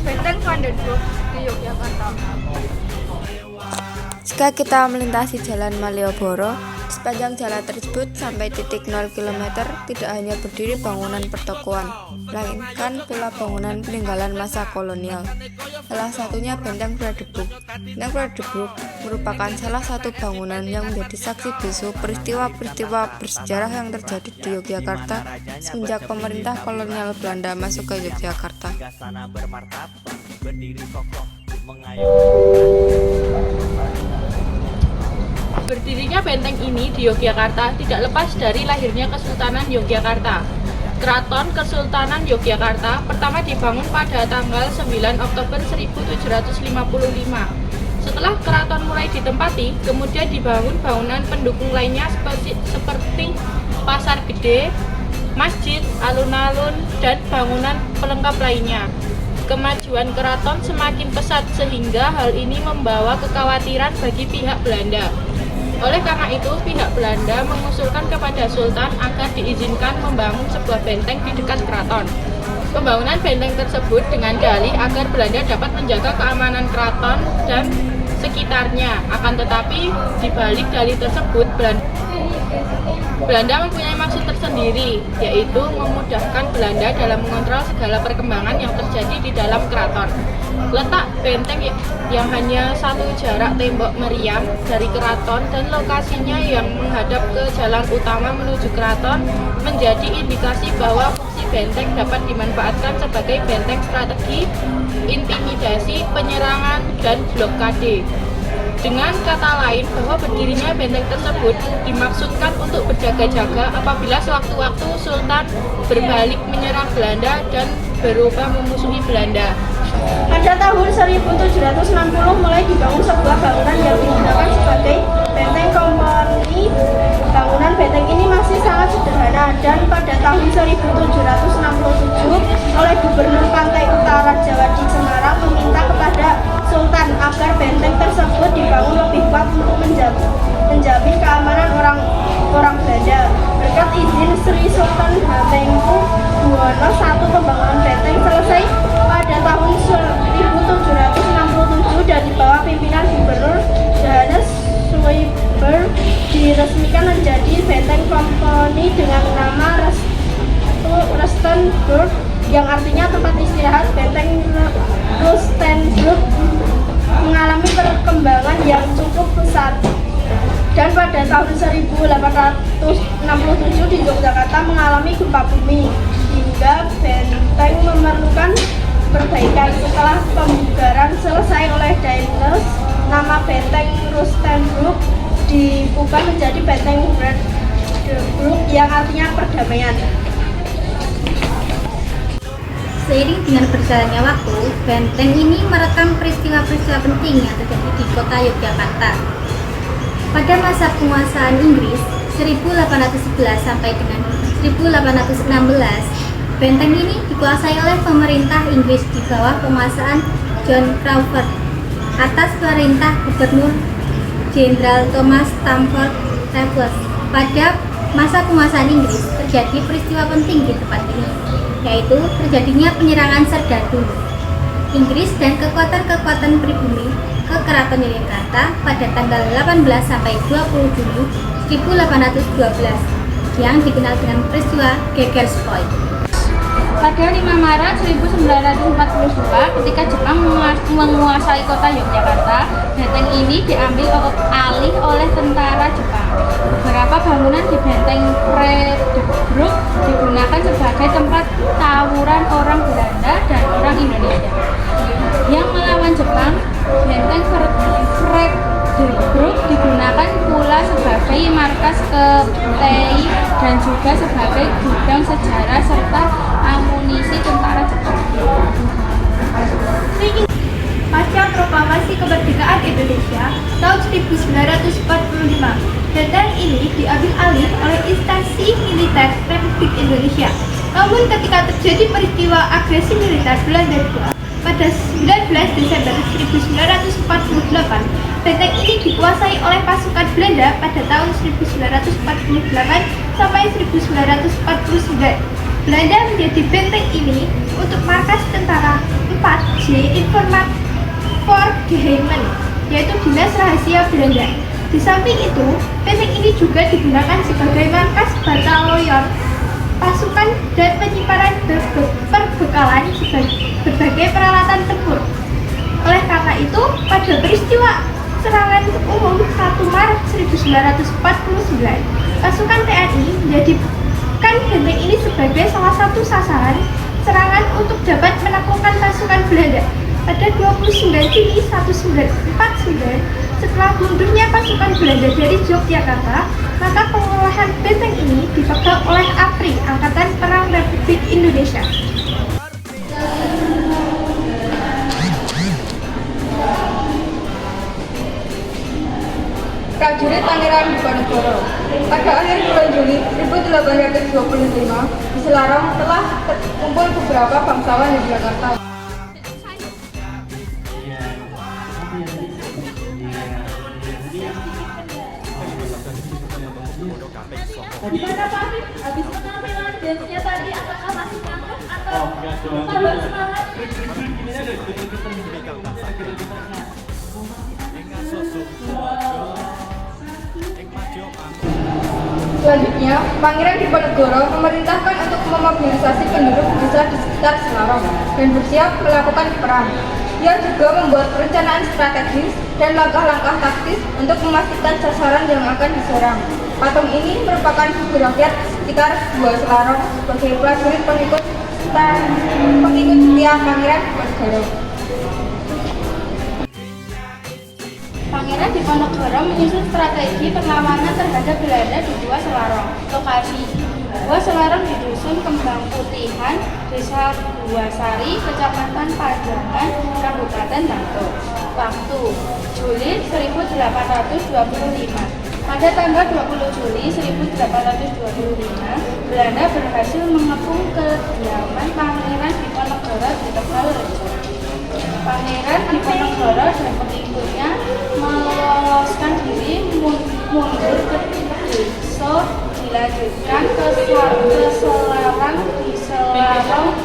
Benteng Van den Broek di Yogyakarta. Jika kita melintasi Jalan Malioboro, di sepanjang jalan tersebut sampai titik 0 km tidak hanya berdiri bangunan pertokoan, melainkan pula bangunan peninggalan masa kolonial. Salah satunya Benteng Fradeburg. Benteng Fradeburg merupakan salah satu bangunan yang menjadi saksi bisu peristiwa-peristiwa bersejarah yang terjadi di Yogyakarta semenjak pemerintah kolonial Belanda masuk ke Yogyakarta. Berdirinya benteng ini di Yogyakarta tidak lepas dari lahirnya Kesultanan Yogyakarta. Keraton Kesultanan Yogyakarta pertama dibangun pada tanggal 9 Oktober 1755. Setelah keraton mulai ditempati, kemudian dibangun bangunan pendukung lainnya seperti Pasar Gede, masjid, alun-alun, dan bangunan pelengkap lainnya. Kemajuan keraton semakin pesat sehingga hal ini membawa kekhawatiran bagi pihak Belanda. Oleh karena itu, pihak Belanda mengusulkan kepada Sultan agar diizinkan membangun sebuah benteng di dekat keraton. Pembangunan benteng tersebut dengan dalih agar Belanda dapat menjaga keamanan keraton dan sekitarnya. Akan tetapi, di balik dalih tersebut, Belanda mempunyai maksud tersendiri, yaitu memudahkan Belanda dalam mengontrol segala perkembangan yang terjadi di dalam keraton. Letak benteng yang hanya satu jarak tembok meriam dari keraton dan lokasinya yang menghadap ke jalan utama menuju keraton menjadi indikasi bahwa fungsi benteng dapat dimanfaatkan sebagai benteng strategi, intimidasi, penyerangan, dan blokade. Dengan kata lain, bahwa berdirinya benteng tersebut dimaksudkan untuk berjaga-jaga apabila sewaktu-waktu Sultan berbalik menyerang Belanda dan berubah memusuhi Belanda. Pada tahun 1760 mulai dibangun sebuah bangunan yang digunakan sebagai benteng komponi. Bangunan benteng ini masih sangat sederhana dan pada tahun 1767 oleh Gubernur Pantai Utara Jawa di Semarang meminta kepada Sultan agar benteng tersebut dibangun lebih kuat untuk menjamin keamanan orang Belanda. Berkat izin Sri Sultan Hamengkubuwono I, pembangunan benteng selesai pada tahun 1767 dan di bawah pimpinan Gubernur Johannes Schwieber diresmikan menjadi benteng komponi dengan nama Rustenburg yang artinya tempat istirahat. Benteng Rustenburg mengalami perkembangan yang cukup pesat dan pada tahun 1867 di Yogyakarta mengalami gempa bumi hingga benteng memerlukan perbaikan. Setelah pembugaran selesai oleh Daimler, nama benteng Rustenburg diubah menjadi benteng Brandenburg yang artinya perdamaian. Seiring dengan berjalannya waktu, benteng ini merekam peristiwa-peristiwa penting yang terjadi di kota Yogyakarta. Pada masa penguasaan Inggris 1811 sampai dengan 1816, benteng ini dikuasai oleh pemerintah Inggris di bawah penguasaan John Crawford atas perintah Gubernur Jenderal Thomas Stamford Raffles. Pada masa penguasaan Inggris terjadi peristiwa penting di tempat ini, yaitu terjadinya penyerangan serdadu Inggris dan kekuatan-kekuatan pribumi ke Keraton Yogyakarta pada tanggal 18 sampai 20 Juni 1812 yang dikenal dengan peristiwa Gegersholt. Pada 5 Maret 1942, ketika Jepang menguasai kota Yogyakarta, benteng ini diambil alih oleh tentara Jepang. Beberapa bangunan di benteng Fradeburg digunakan sebagai tempat tawuran orang Belanda dan orang Indonesia yang melawan Jepang. Benteng Fradeburg digunakan pula sebagai markas KPI dan juga sebagai gudang sejarah serta amunisi tentara Jepang. Pasca proklamasi kemerdekaan Indonesia tahun 1945, benteng ini diambil alih oleh instansi militer Republik Indonesia. Namun ketika terjadi peristiwa agresi militer Belanda pada 19 Desember 1948, benteng ini dikuasai oleh pasukan Belanda pada tahun 1948 sampai 1949. Belanda menjadi benteng ini untuk markas tentara 4J Informat for Geheimen, yaitu Dinas Rahasia Belanda. Di samping itu, benteng ini juga digunakan sebagai markas batalion pasukan dan penyimpanan perbekalan berbagai peralatan tempur. Oleh karena itu, pada peristiwa serangan umum 1 Maret 1949, pasukan TNI menjadikan benteng ini sebagai salah satu sasaran serangan untuk dapat menaklukkan pasukan Belanda. Pada 29 Juni 1949, setelah mundurnya pasukan Belanda dari Yogyakarta, maka pengelolaan benteng ini dipegang oleh APRI, Angkatan Perang Republik Indonesia. Prajurit Pangeran Diponegoro. Pada akhir bulan Juli 1825, di Selarong telah terkumpul beberapa bangsawan Yogyakarta. Gimana Pak Afif? Habis penampilan dance-nya tadi apakah masih cakep atau tambah semangat? Selanjutnya, Pangeran Diponegoro memerintahkan untuk memobilisasi penduduk desa di sekitar Selarong dan bersiap melakukan perang. Ia juga membuat perencanaan strategis dan langkah-langkah taktis untuk memastikan sasaran yang akan diserang. Patung ini merupakan figur rakyat sekitar 2 Selarong sebagai prajurit pengikut setia Pangeran Diponegoro. Pangeran Diponegoro menyusun strategi perlawanan terhadap Belanda di 2 Selarong. Lokasi: 2 Selarong di Dusun Kembang Putihan, Desa Buasari, Kecamatan Pajangan, Kabupaten Bantul. Waktu: Juli 1825. Pada tanggal 20 Juli 1825, Belanda berhasil mengepung kediaman Pangeran Diponegoro di Tegalrejo. Pangeran Diponegoro dan pengikutnya meloloskan diri mundur ke desa, dilanjutkan ke Selarang. Di Selarang,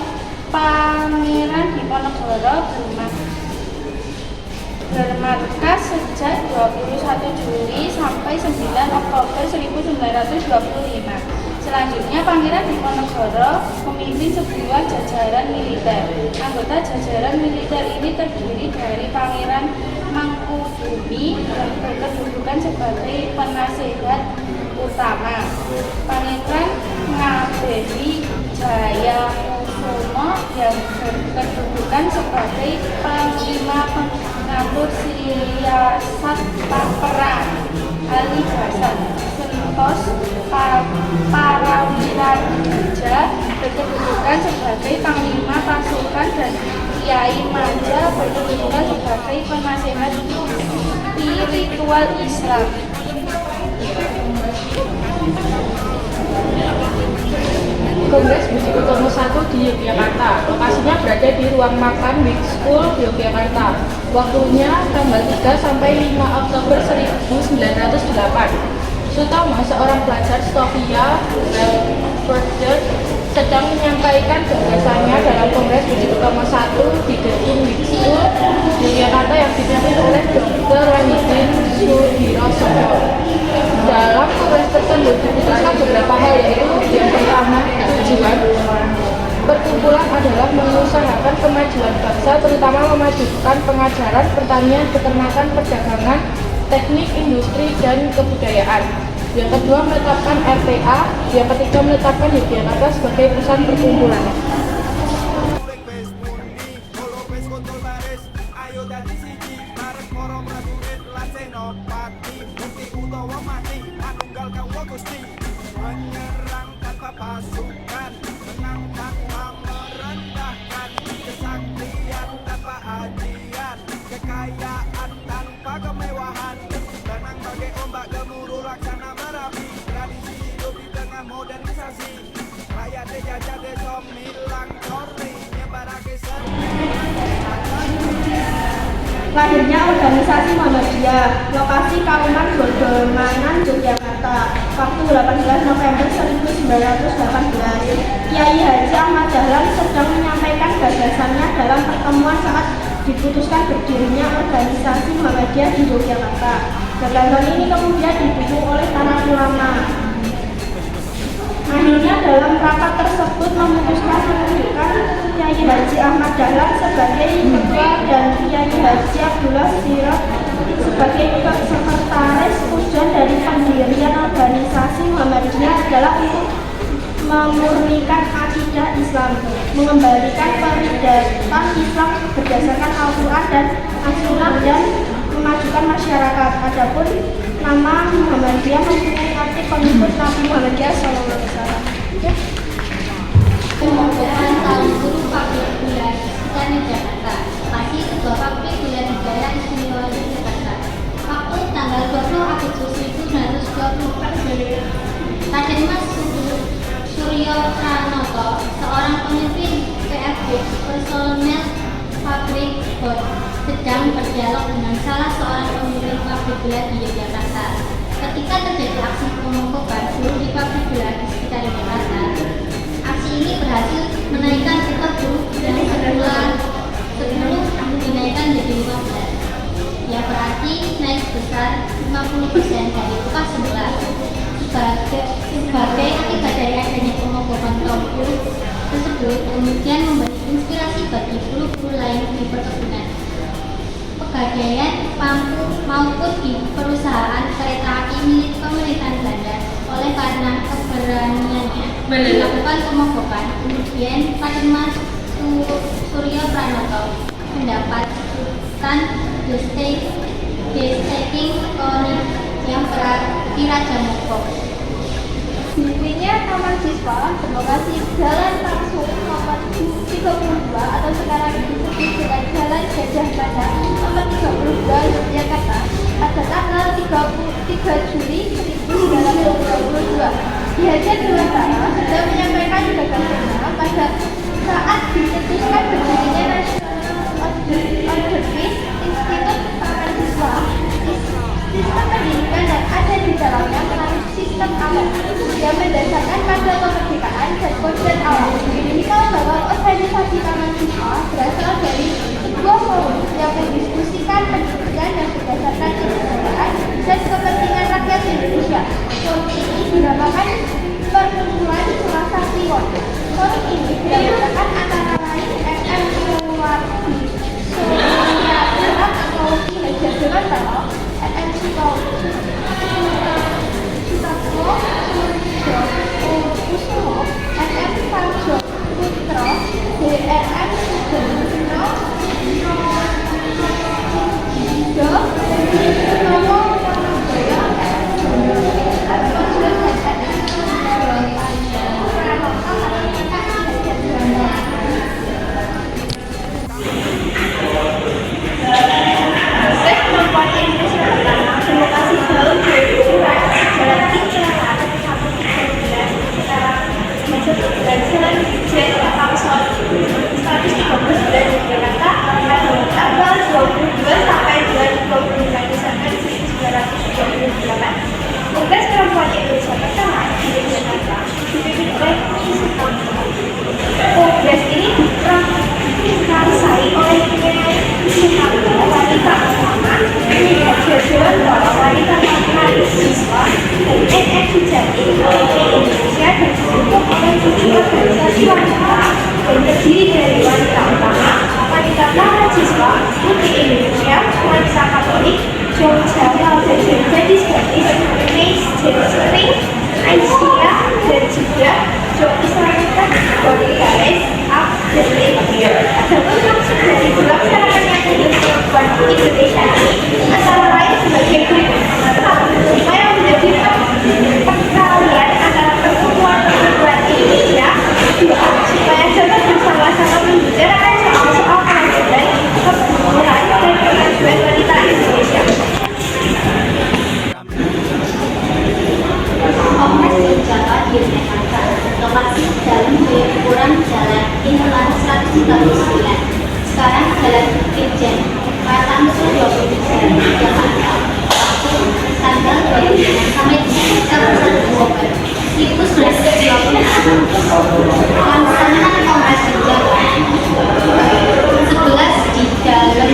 Pangeran Diponegoro bermarkas sejak 21 Juli sampai 9 Oktober 1925. Selanjutnya, Pangeran Diponegoro memimpin sebuah jajaran militer. Anggota jajaran militer ini terdiri dari Pangeran Mangkubumi yang berkedudukan sebagai penasehat utama, Pangeran Ngabeni Jayakusumo yang berkedudukan sebagai panglima pengatur siasat perang, Ali Hasan Sentos Parawiraja berkedudukan sebagai panglima pasukan, dan Kiai Maja berkedudukan sebagai penasehat spiritual Islam. Kongres Budi Utomo I di Yogyakarta. Lokasinya berada di ruang makan Week School, Yogyakarta. Waktunya tanggal 3 sampai 5 Oktober 1908. Sutomo, seorang pelajar Sofia Belvedere, sedang menyampaikan gagasannya dalam Kongres Budi Utomo I di Gedung Week School, Yogyakarta yang dipimpin oleh Dr. Wahidin Sudirosono. Dalam kongres tersebut diputuskan beberapa hal, yaitu yang pertama, tujuan perkumpulan adalah mengusahakan kemajuan bangsa, terutama memajukan pengajaran, pertanian, peternakan, perdagangan, teknik, industri, dan kebudayaan. Yang kedua, menetapkan RTA. Yang ketiga, menetapkan Yogyakarta sebagai pusat perkumpulan. Menyerang tanpa pasukan, menang merendahkan, kesaktian tanpa ajian, kekayaan tanpa kemewahan, tenang bagai ombak gemuruh laksana merapi, tradisi hidup di tengah modernisasi, rakyat dijajah desa milang korni, nyebarake seni. Lahirnya organisasi Muhammadiyah. Lokasi Kauman Gondomanan, Yogyakarta. Waktu 18 November 1918. Kiai diputuskan berdirinya organisasi Muhammadiyah di Yogyakarta. Gagasan ini kemudian didukung oleh para ulama. Akhirnya dalam rapat tersebut memutuskan menunjukkan Kiai Haji Ahmad Dahlan sebagai ketua dan Kiai Haji Abdullah Sirot sebagai sekretaris. Tujuan dari pendirian organisasi Muhammadiyah adalah untuk memurnikan akidah Islam, mengembalikan peridatan Islam berdasarkan Al-Quran dan As-Sunnah dan memajukan masyarakat. Adapun nama Muhammadiyah mempunyai arti pengikut Nabi Muhammad SAW. Pembukaan tahun guru pabrik gula di Jakarta. Masih sebuah pabrik gula di daerah istimewa Yogyakarta. Waktu tanggal 20 Agustus 1924. Raden Mas Suryo Pranoto, seorang pemimpin PFB Personel Pabrik Bot, sedang berdialog dengan salah seorang pemimpin pabrik gula di Yogyakarta. Ketika terjadi aksi pemogokan buruh di pabrik gula di sekitar Yogyakarta, aksi ini berhasil menaikkan upah buruh dari sebelum dinaikkan menjadi 15, yang berarti naik sebesar 50% dari upah semula. Sebagai akibat dari adanya pemogokan kaum buruh tersebut, kemudian memberi inspirasi bagi buruh-buruh lain di perkebunan, pegadaian, maupun di perusahaan kereta api milik pemerintahan Belanda. Oleh karena keberaniannya dilakukan pemogokan, kemudian Raden Mas Suryo Pranoto mendapatkan destaking Koni yang berarti Raja Mogok. Dirinya Taman Siswa berlokasi Jalan Langsung nomor 32 atau sekarang disebut dengan Jalan Gajah Mada nomor 32 Yogyakarta pada tanggal 3 Juli 1922. Ki Haji Dewantara sudah menyampaikan gagasannya pada saat dicetuskan berdirinya National Order Institut Taman Siswa. Sistem pendidikan yang ada di dalamnya melalui sistem awal yang berdasarkan pada kemerdekaan dan konsep awal. Kita bahwa organisasi Taman Siswa berasal dari sebuah forum yang mendiskusikan pendidikan yang berdasarkan kebijakan dan kepentingan rakyat Indonesia. Forum ini dinamakan Perkumpulan Selasa Kliwon. Forum ini diadakan antara lain MM Suwardi, Suryadi atau Ki Haji Dewantara, MM Sutatmo, Kusumo, MM Parjo Putro, DRM Sujono, Jido, Nomo Wonoboyo, Kongres Perempuan Indonesia pertama di Yogyakarta dipimpin oleh Kongres ini dirangsai oleh Soekarno, wanita pertama, Ki Haji Dewantara, wanita mahasiswa, dan NN Sujati, pemimpin Indonesia, dan didukung oleh 7 organisasi wanita dan terdiri dari wanita utama, wanita mahasiswa, Putri Indonesia, wanita Katolik, Jogja dan jadi Gadis, Mace Spring, Aisyah dan juga Jo Islamikat, Garis, Ab dan Libya. Adapun maksud dari dilaksanakannya Kongres Perempuan Indonesia ini antara lain sebagai berikut: supaya menjadi perkalian antara perempuan Indonesia, supaya dapat bersama-sama membicarakan soal-soal kelanjutan, kebenaran dan kemajuan wanita Indonesia. Kongres Yogyakarta di Yogyakarta, lokasi Jalan Joyokuran Jalan Intan 139, sekarang Jalan Irjen Pratamso 23 Jakarta. Waktu tanggal 25 sampai 31 Oktober 1926. Pelaksanaan Kongres Yogyakarta 11 di dalam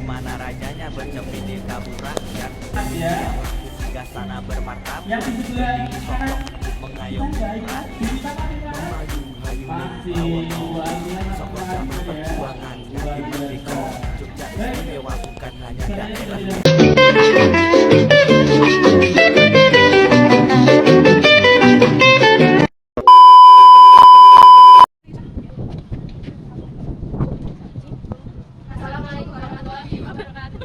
mana rajanya bersepi di kabur rakyat. Yang laku singgah sana bermartabat, berdiri sosok mengayomi hati, memaju hayuning lawan sokok zaman perjuangan yang dimerdeka. Jogja istimewa bukan hanya daerah. Assalamualaikum warahmatullahi wabarakatuh.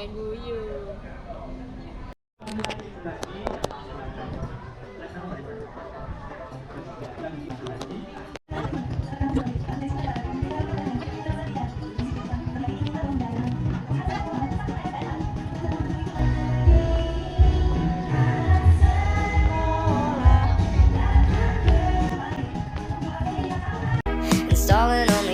Guyu. Installing on